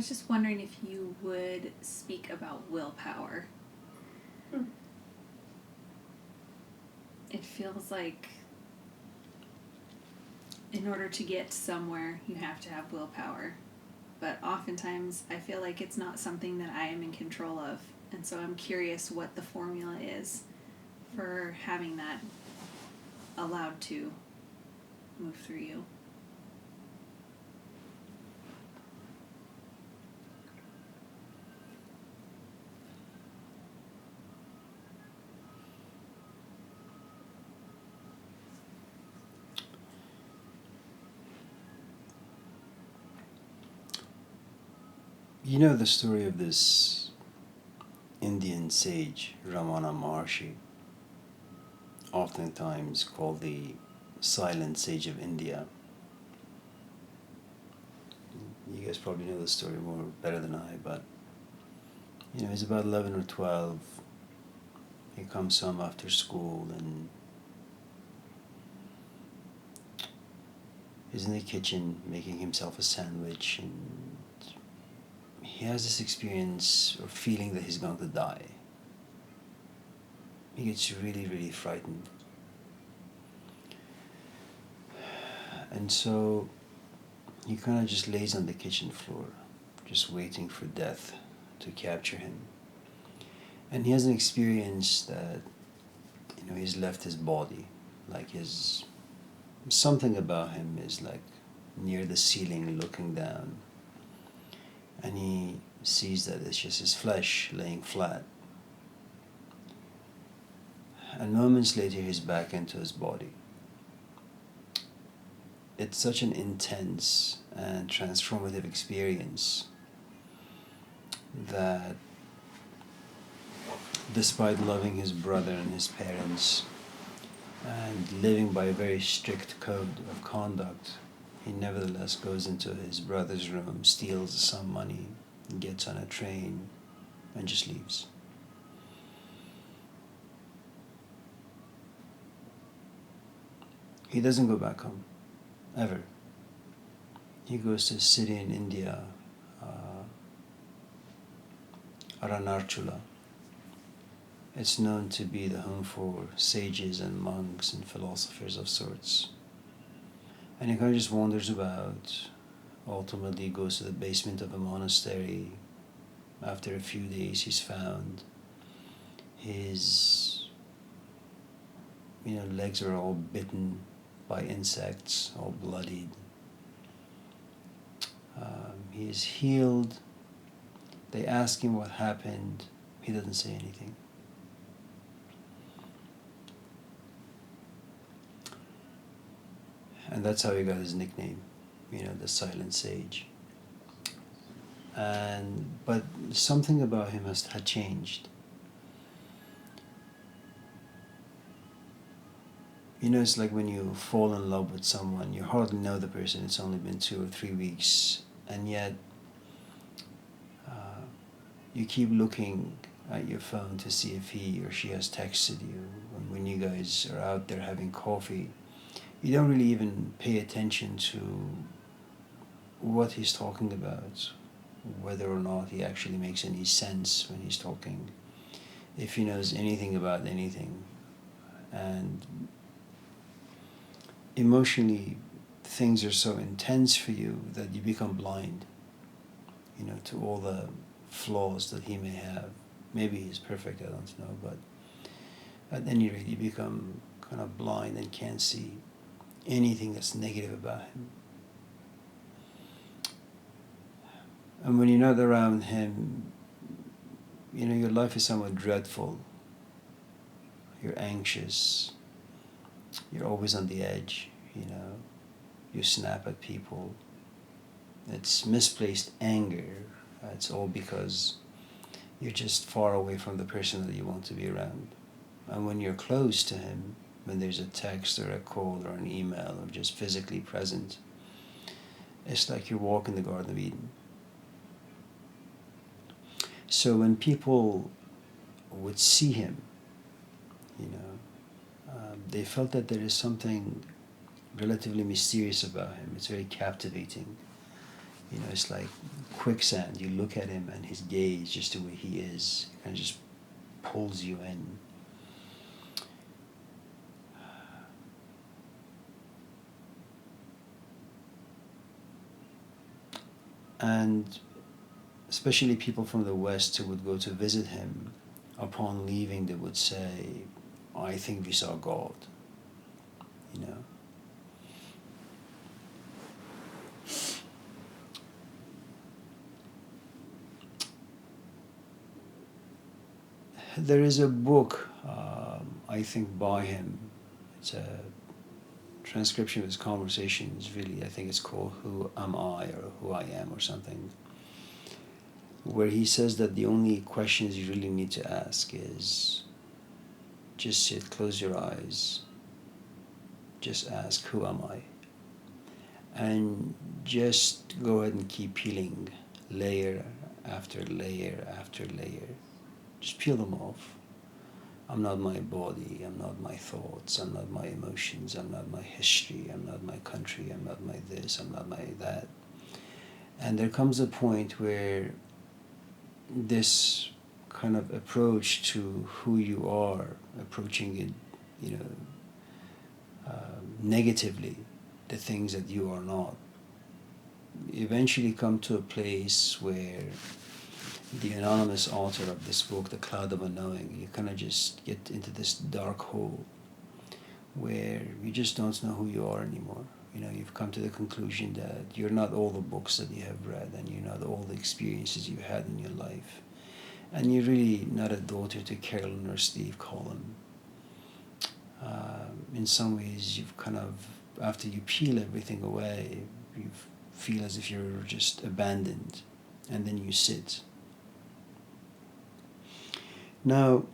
was just wondering if you would speak about willpower. It feels like in order to get somewhere, you have to have willpower. But oftentimes, I feel like it's not something that I am in control of. And so I'm curious what the formula is for having that allowed to move through you. You know the story of this Indian sage, Ramana Maharshi, oftentimes called the silent sage of India. You guys probably know the story more better than I, but he's about 11 or 12. He comes home after school and he's in the kitchen making himself a sandwich, and he has this experience or feeling that he's going to die. He gets really, really frightened. And so he kind of just lays on the kitchen floor, just waiting for death to capture him. And he has an experience that, he's left his body, like something about him is like near the ceiling looking down. And he sees that it's just his flesh laying flat. And moments later, he's back into his body. It's such an intense and transformative experience that despite loving his brother and his parents and living by a very strict code of conduct, he nevertheless goes into his brother's room, steals some money, gets on a train, and just leaves. He doesn't go back home, ever. He goes to a city in India, Aranarchula. It's known to be the home for sages and monks and philosophers of sorts. And he kind of just wanders about, ultimately goes to the basement of a monastery. After a few days, he's found. His legs are all bitten by insects, all bloodied. He is healed. They ask him what happened. He doesn't say anything. And that's how he got his nickname, the Silent Sage. But something about him had changed. It's like when you fall in love with someone, you hardly know the person, it's only been 2 or 3 weeks, and yet you keep looking at your phone to see if he or she has texted you. And when you guys are out there having coffee, you don't really even pay attention to what he's talking about, whether or not he actually makes any sense when he's talking, if he knows anything about anything. And emotionally, things are so intense for you that you become blind, to all the flaws that he may have. Maybe he's perfect, I don't know, but at any rate, you become kind of blind and can't see anything that's negative about him. And when you're not around him, your life is somewhat dreadful. You're anxious. You're always on the edge, You snap at people. It's misplaced anger. It's all because you're just far away from the person that you want to be around. And when you're close to him, when there's a text or a call or an email or just physically present, it's like you're walking the Garden of Eden. So when people would see him, they felt that there is something relatively mysterious about him. It's very captivating. You know, it's like quicksand. You look at him and his gaze, just the way he is, kind of just pulls you in. And especially people from the West who would go to visit him, upon leaving, they would say, I think we saw God, you know. There is a book, I think, by him. It's a transcription of his conversations, really. I think it's called Who Am I, or Who I Am, or something, where he says that the only questions you really need to ask is just sit, close your eyes, just ask, who am I? And just go ahead and keep peeling layer after layer after layer. Just peel them off. I'm not my body, I'm not my thoughts, I'm not my emotions, I'm not my history, I'm not my country, I'm not my this, I'm not my that. And there comes a point where this kind of approach to who you are, approaching it, you know, negatively, the things that you are not, eventually come to a place where the anonymous author of this book, The Cloud of Unknowing, you kind of just get into this dark hole where you just don't know who you are anymore. You know, you've come to the conclusion that you're not all the books that you have read, and you're not all the experiences you had in your life. And you're really not a daughter to Carolyn or Steve Collin. In some ways, you've kind of, after you peel everything away, you feel as if you're just abandoned, and then you sit. Now,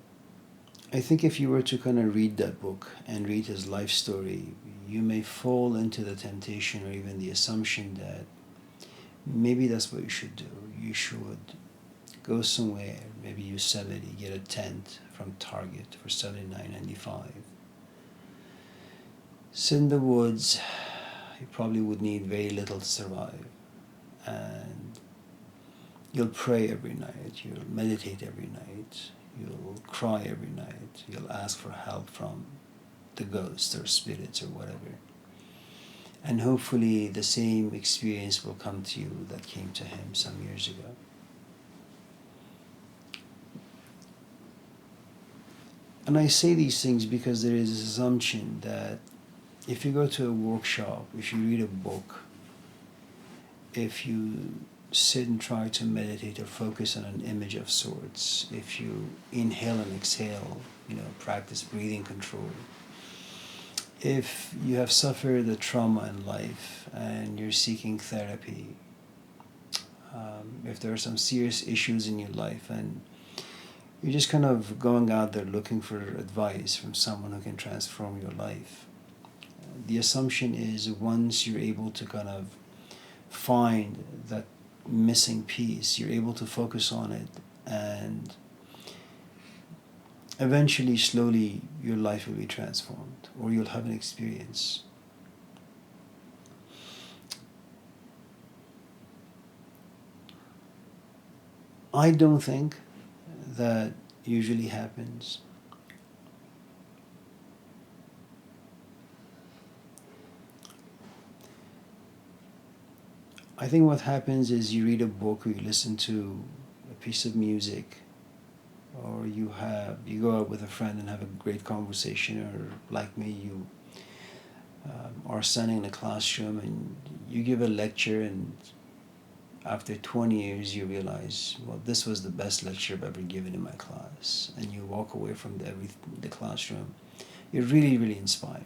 I think if you were to kind of read that book and read his life story, you may fall into the temptation or even the assumption that maybe that's what you should do. You should go somewhere, maybe Yosemite, get a tent from Target for $79.95. Sit in the woods. You probably would need very little to survive. And you'll pray every night. You'll meditate every night. You'll cry every night. You'll ask for help from the ghosts or spirits or whatever. And hopefully the same experience will come to you that came to him some years ago. And I say these things because there is this assumption that if you go to a workshop, if you read a book, if you sit and try to meditate or focus on an image of sorts, if you inhale and exhale, you know, practice breathing control, if you have suffered a trauma in life and you're seeking therapy, if there are some serious issues in your life and you're just kind of going out there looking for advice from someone who can transform your life, the assumption is once you're able to kind of find that missing piece, you're able to focus on it, and eventually, slowly, your life will be transformed, or you'll have an experience. I don't think that usually happens. I think what happens is you read a book or you listen to a piece of music, or you go out with a friend and have a great conversation, or like me, you are standing in a classroom and you give a lecture, and after 20 years you realize, well, this was the best lecture I've ever given in my class, and you walk away from the classroom, you're really, really inspired.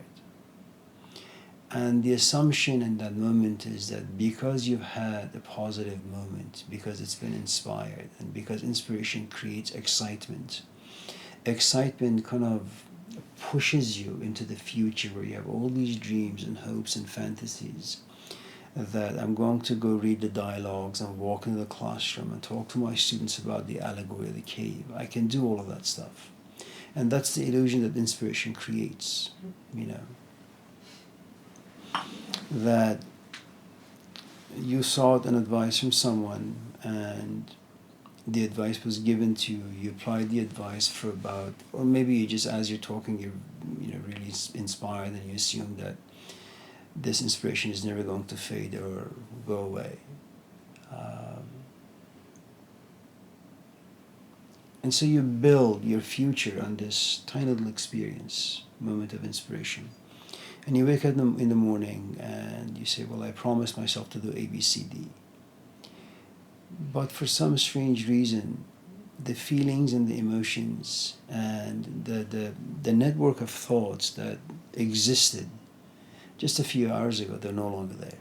And the assumption in that moment is that because you've had a positive moment, because it's been inspired, and because inspiration creates excitement kind of pushes you into the future where you have all these dreams and hopes and fantasies, that I'm going to go read the dialogues and walk into the classroom and talk to my students about the allegory of the cave. I can do all of that stuff. And that's the illusion that inspiration creates, you know. That you sought an advice from someone, and the advice was given to you. You applied the advice for about, or maybe you just, as you're talking, you're really inspired, and you assume that this inspiration is never going to fade or go away. And so you build your future on this tiny little experience, moment of inspiration. And you wake up in the morning and you say, well, I promised myself to do A, B, C, D. But for some strange reason, the feelings and the emotions and the network of thoughts that existed just a few hours ago, they're no longer there.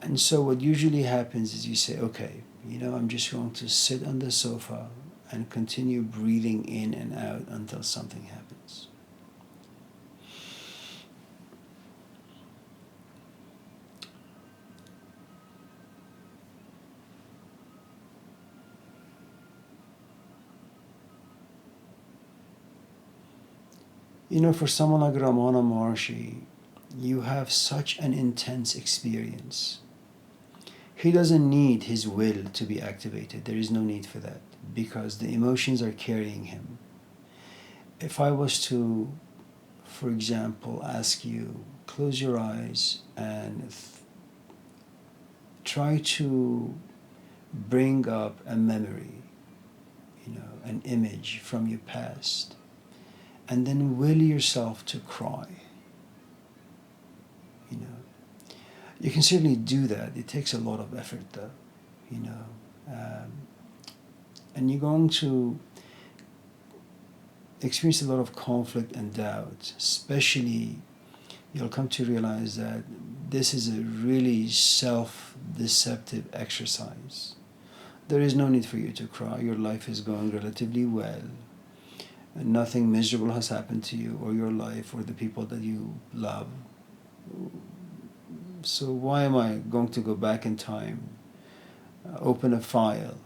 And so what usually happens is you say, okay, I'm just going to sit on the sofa and continue breathing in and out until something happens. For someone like Ramana Maharshi, you have such an intense experience. He doesn't need his will to be activated. There is no need for that, because the emotions are carrying him. If I was to, for example, ask you, close your eyes and try to bring up a memory, an image from your past, and then will yourself to cry. You can certainly do that. It takes a lot of effort, though, and you're going to experience a lot of conflict and doubt. Especially, you'll come to realize that this is a really self-deceptive exercise. There is no need for you to cry. Your life is going relatively well. And nothing miserable has happened to you or your life or the people that you love. So why am I going to go back in time, open a file,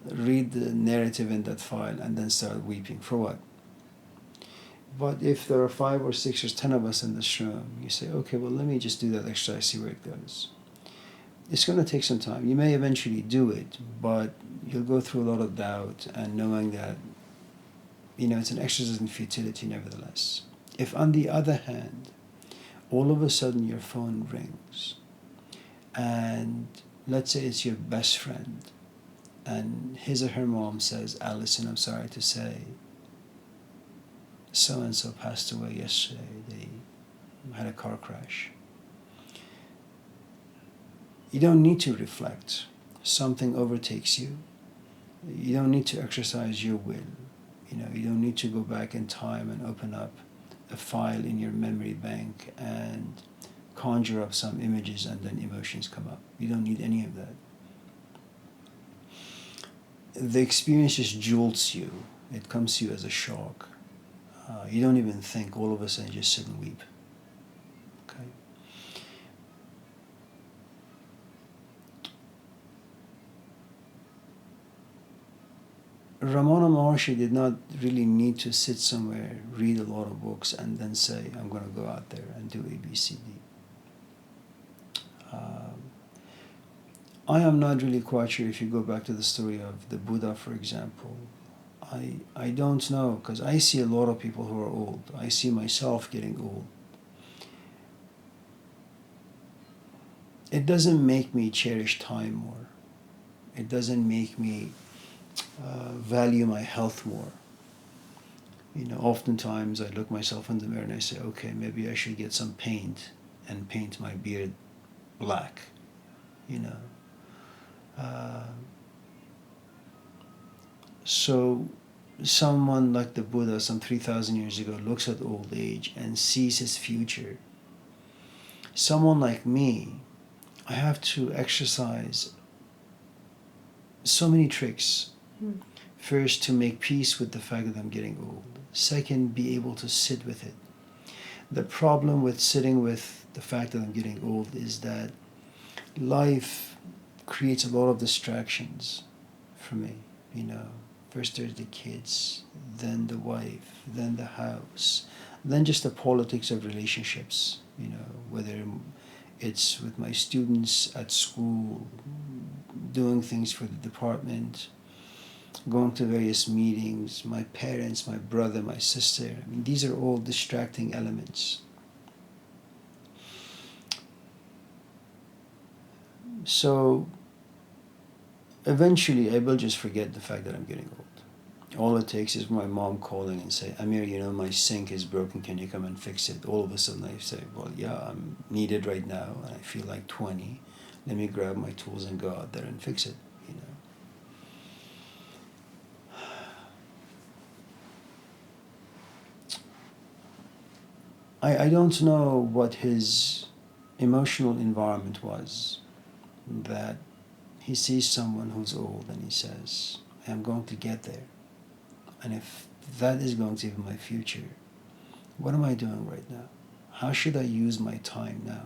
read the narrative in that file, and then start weeping? For what? But if there are 5 or 6 or 10 of us in this room, you say, okay, well, let me just do that exercise, see where it goes. It's going to take some time. You may eventually do it, but you'll go through a lot of doubt and knowing that, it's an exercise in futility nevertheless. If, on the other hand, all of a sudden your phone rings, and let's say it's your best friend, and his or her mom says, Allison, I'm sorry to say, so-and-so passed away yesterday. They had a car crash. You don't need to reflect. Something overtakes you. You don't need to exercise your will. You don't need to go back in time and open up a file in your memory bank and conjure up some images and then emotions come up. You don't need any of that. The experience just jolts you. It comes to you as a shock. You don't even think. All of a sudden, you just sit and weep. Okay. Ramana Maharshi did not really need to sit somewhere, read a lot of books, and then say, I'm going to go out there and do A, B, C, D. I am not really quite sure if you go back to the story of the Buddha, for example. I don't know, because I see a lot of people who are old. I see myself getting old. It doesn't make me cherish time more. It doesn't make me value my health more. Oftentimes I look myself in the mirror and I say, okay, maybe I should get some paint and paint my beard black, So someone like the Buddha some 3,000 years ago looks at old age and sees his future. Someone like me, I have to exercise so many tricks. First, to make peace with the fact that I'm getting old. Second, be able to sit with it. The problem with sitting with the fact that I'm getting old is that life creates a lot of distractions for me. First there's the kids, then the wife, then the house, then just the politics of relationships, whether it's with my students at school, doing things for the department, going to various meetings, my parents, my brother, my sister. I mean, these are all distracting elements. So eventually I will just forget the fact that I'm getting old. All it takes is my mom calling and say, Amir, my sink is broken, can you come and fix it? All of a sudden I say, well, yeah, I'm needed right now and I feel like 20. Let me grab my tools and go out there and fix it. I don't know what his emotional environment was, that he sees someone who's old and he says, I'm going to get there. And if that is going to be my future, what am I doing right now? How should I use my time now?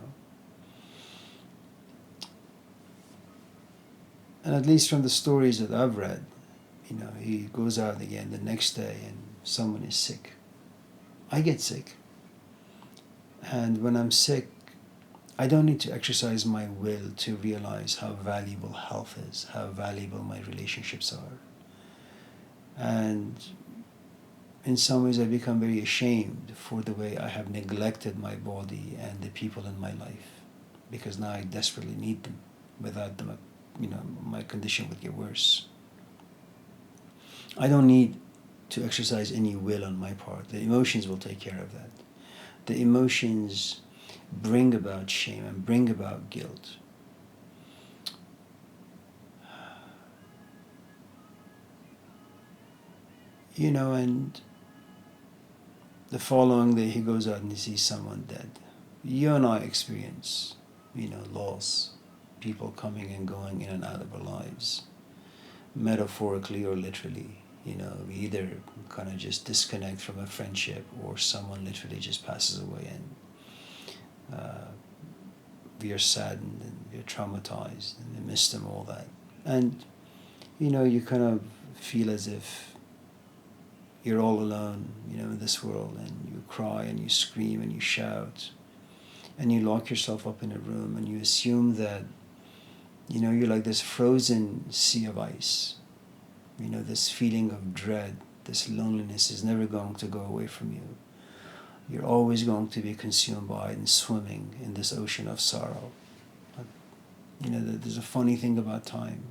And at least from the stories that I've read, he goes out again the next day and someone is sick. I get sick. And when I'm sick, I don't need to exercise my will to realize how valuable health is, how valuable my relationships are. And in some ways I become very ashamed for the way I have neglected my body and the people in my life, because now I desperately need them. Without them, my condition would get worse. I don't need to exercise any will on my part. The emotions will take care of that. The emotions bring about shame and bring about guilt. And the following day he goes out and he sees someone dead. You and I experience, loss, people coming and going in and out of our lives, metaphorically or literally. We either kind of just disconnect from a friendship, or someone literally just passes away, and we are saddened and we are traumatized and we miss them, all that. And you kind of feel as if you're all alone, in this world, and you cry and you scream and you shout and you lock yourself up in a room and you assume that, you're like this frozen sea of ice. This feeling of dread, this loneliness is never going to go away from you. You're always going to be consumed by it and swimming in this ocean of sorrow. There's a funny thing about time.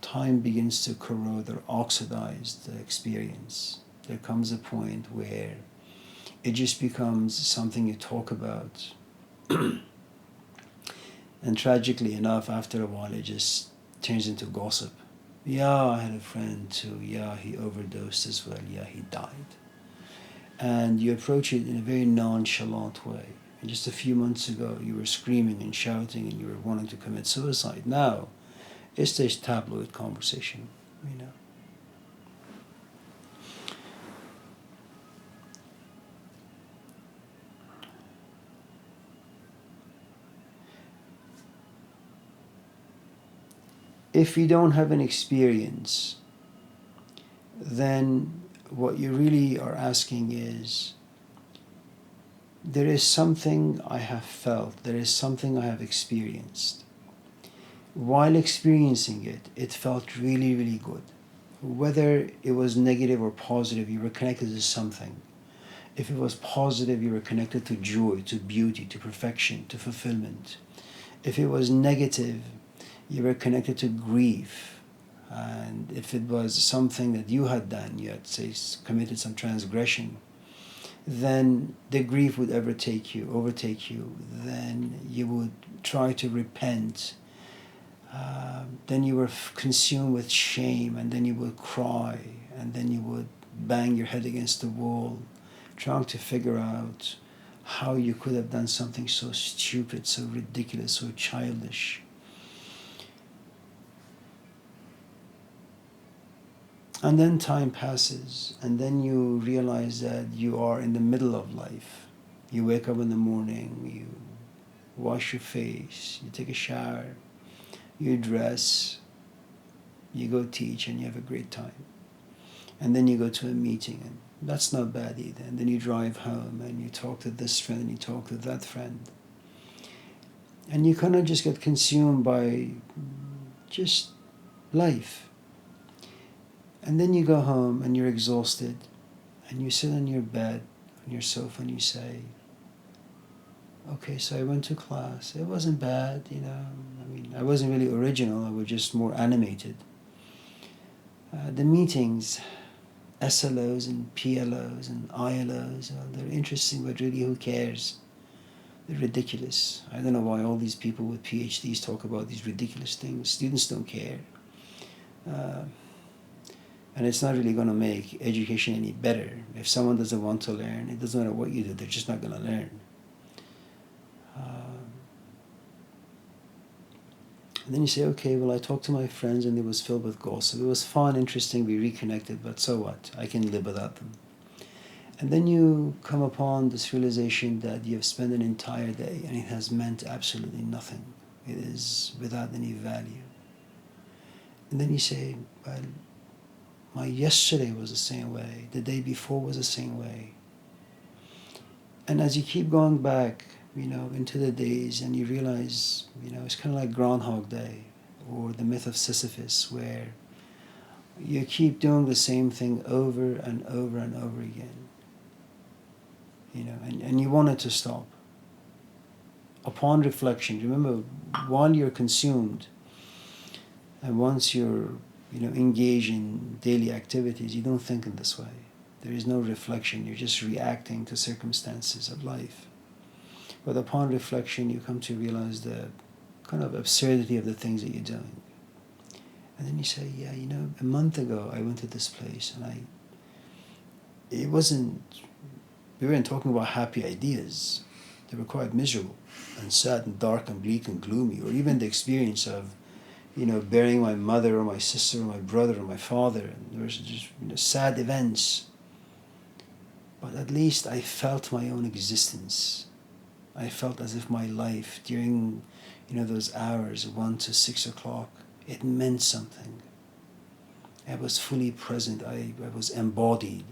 Time begins to corrode or oxidize the experience. There comes a point where it just becomes something you talk about. And tragically enough, after a while, it just turns into gossip. Yeah, I had a friend too. Yeah, he overdosed as well. Yeah, he died. And you approach it in a very nonchalant way. And just a few months ago, you were screaming and shouting and you were wanting to commit suicide. Now, it's this tabloid conversation, If you don't have an experience, then what you really are asking is, there is something I have felt, there is something I have experienced. While experiencing it, it felt really, really good. Whether it was negative or positive, you were connected to something. If it was positive, you were connected to joy, to beauty, to perfection, to fulfillment. If it was negative, you were connected to grief. And if it was something that you had done, you had, say, committed some transgression, then the grief would overtake you. Then you would try to repent. Then you were consumed with shame, and then you would cry, and then you would bang your head against the wall, trying to figure out how you could have done something so stupid, so ridiculous, so childish. And then time passes, and then you realize that you are in the middle of life. You wake up in the morning, you wash your face, you take a shower, you dress, you go teach, and you have a great time. And then you go to a meeting, and That's not bad either. And then you drive home and you talk to this friend and you talk to that friend. And you kind of just get consumed by just life. And then you go home and you're exhausted and you sit on your bed, on your sofa, and you say, okay, so I went to class. It wasn't bad, you know. I mean, I wasn't really original. I was just more animated. The meetings, SLOs and PLOs and ILOs, well, they're interesting, but really who cares? They're ridiculous. I don't know why all these people with PhDs talk about these ridiculous things. Students don't care. And it's not really going to make education any better. If someone doesn't want to learn, it doesn't matter what you do, they're just not going to learn. And then you say, okay, well, I talked to my friends and it was filled with gossip. It was fun, interesting, we reconnected, but so what? I can live without them. And then you come upon this realization that you have spent an entire day and it has meant absolutely nothing. It is without any value. And then you say, well, my yesterday was the same way. The day before was the same way. And as you keep going back, you know, into the days, and you realize, you know, it's kind of like Groundhog Day or the myth of Sisyphus, where you keep doing the same thing over and over and over again. You know, and you want it to stop. Upon reflection, remember, while you're consumed, and once you're, you know, engaged in daily activities, you don't think in this way. There is no reflection. You're just reacting to circumstances of life. But upon reflection, you come to realize the kind of absurdity of the things that you're doing. And then you say, yeah, you know, a month ago I went to this place and we weren't talking about happy ideas. They were quite miserable and sad and dark and bleak and gloomy. Or even the experience of, you know, burying my mother or my sister or my brother or my father. And there was just, you know, sad events. But at least I felt my own existence. I felt as if my life during, you know, those hours, 1 to 6 o'clock, it meant something. I was fully present. I was embodied.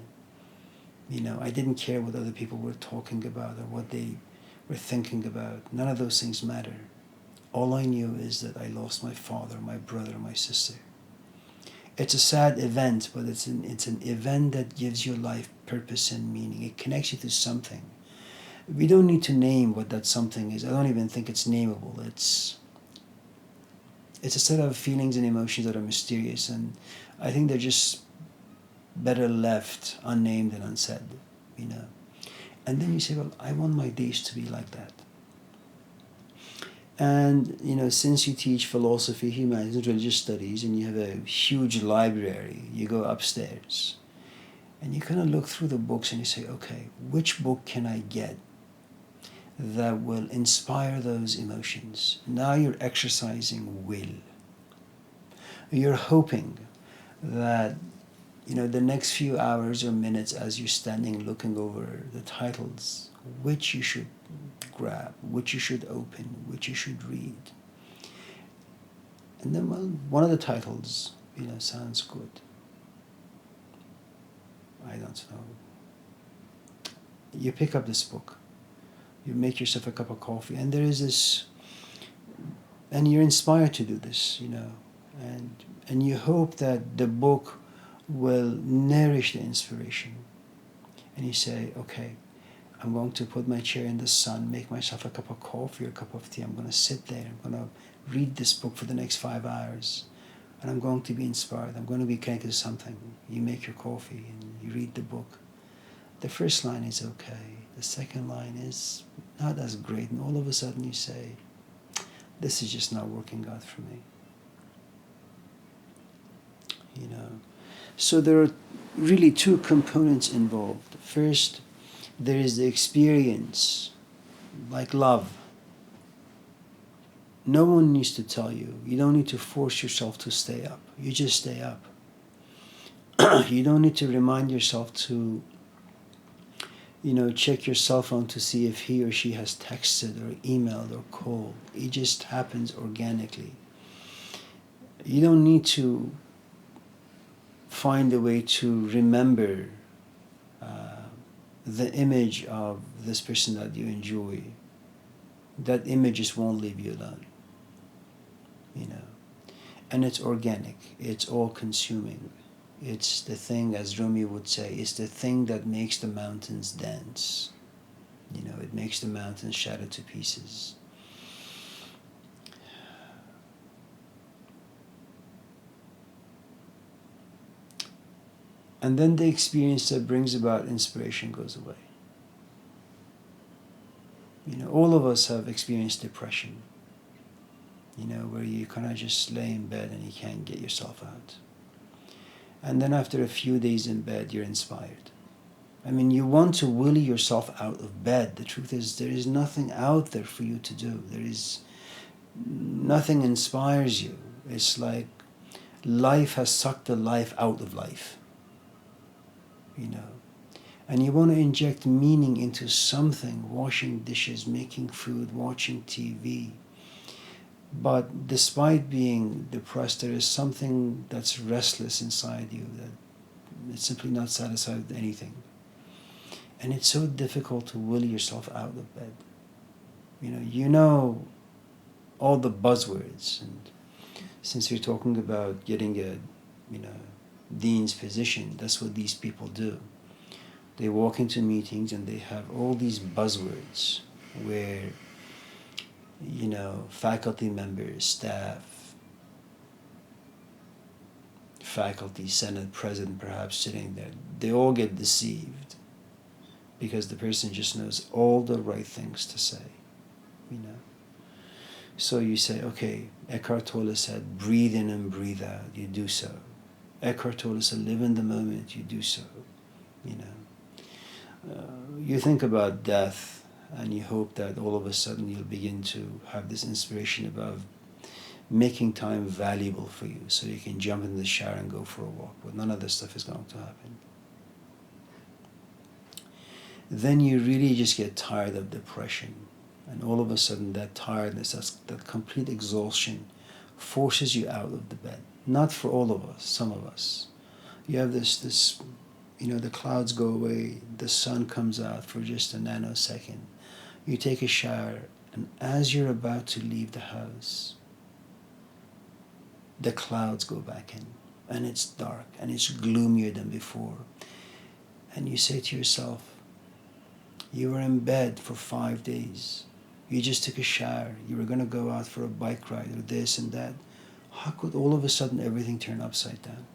You know, I didn't care what other people were talking about or what they were thinking about. None of those things matter. All I knew is that I lost my father, my brother, my sister. It's a sad event, but it's an event that gives your life purpose and meaning. It connects you to something. We don't need to name what that something is. I don't even think it's nameable. It's a set of feelings and emotions that are mysterious, and I think they're just better left unnamed and unsaid, you know. And then you say, well, I want my days to be like that. And, you know, since you teach philosophy, humanities, and religious studies, and you have a huge library, you go upstairs, and you kind of look through the books and you say, okay, which book can I get that will inspire those emotions? Now you're exercising will. You're hoping that, you know, the next few hours or minutes as you're standing looking over the titles, which you should grab, which you should open, which you should read. And then, well, one of the titles, you know, sounds good. I don't know. You pick up this book. You make yourself a cup of coffee, and there is this, and you're inspired to do this, you know, and you hope that the book will nourish the inspiration. And you say, okay, I'm going to put my chair in the sun, make myself a cup of coffee or a cup of tea. I'm going to sit there. I'm going to read this book for the next 5 hours. And I'm going to be inspired. I'm going to be connected to something. You make your coffee and you read the book. The first line is okay. The second line is not as great. And all of a sudden you say, this is just not working out for me. You know. So there are really two components involved. First, there is the experience, like love. No one needs to tell you. You don't need to force yourself to stay up. You just stay up. You don't need to remind yourself to, you know, check your cell phone to see if he or she has texted or emailed or called. It just happens organically. You don't need to find a way to remember the image of this person that you enjoy, that image just won't leave you alone, you know. And it's organic, it's all consuming. It's the thing, as Rumi would say, it's the thing that makes the mountains dance. You know, it makes the mountains shatter to pieces. And then the experience that brings about inspiration goes away. You know, all of us have experienced depression, you know, where you kind of just lay in bed and you can't get yourself out. And then after a few days in bed, you're inspired. I mean, you want to will yourself out of bed. The truth is, there is nothing out there for you to do. There is nothing inspires you. It's like life has sucked the life out of life, you know. And you want to inject meaning into something, washing dishes, making food, watching TV. But despite being depressed, there is something that's restless inside you, that it's simply not satisfied with anything. And it's so difficult to will yourself out of bed. You know all the buzzwords, and since you're talking about getting a, dean's position, that's what these people do. They walk into meetings and they have all these buzzwords where, faculty members, staff, faculty, senate, president perhaps sitting there, they all get deceived because the person just knows all the right things to say, So you say, okay, Eckhart Tolle said, breathe in and breathe out, you do so. Eckhart Tolle said, live in the moment, you do so, You think about death and you hope that all of a sudden you'll begin to have this inspiration about making time valuable for you so you can jump in the shower and go for a walk. But none of this stuff is going to happen. Then you really just get tired of depression. And all of a sudden that tiredness, that complete exhaustion forces you out of the bed. Not for all of us, some of us. You have this the clouds go away, the sun comes out for just a nanosecond. You take a shower, and as you're about to leave the house, the clouds go back in, and it's dark, and it's gloomier than before. And you say to yourself, you were in bed for 5 days. You just took a shower. You were going to go out for a bike ride or this and that. How could all of a sudden everything turn upside down?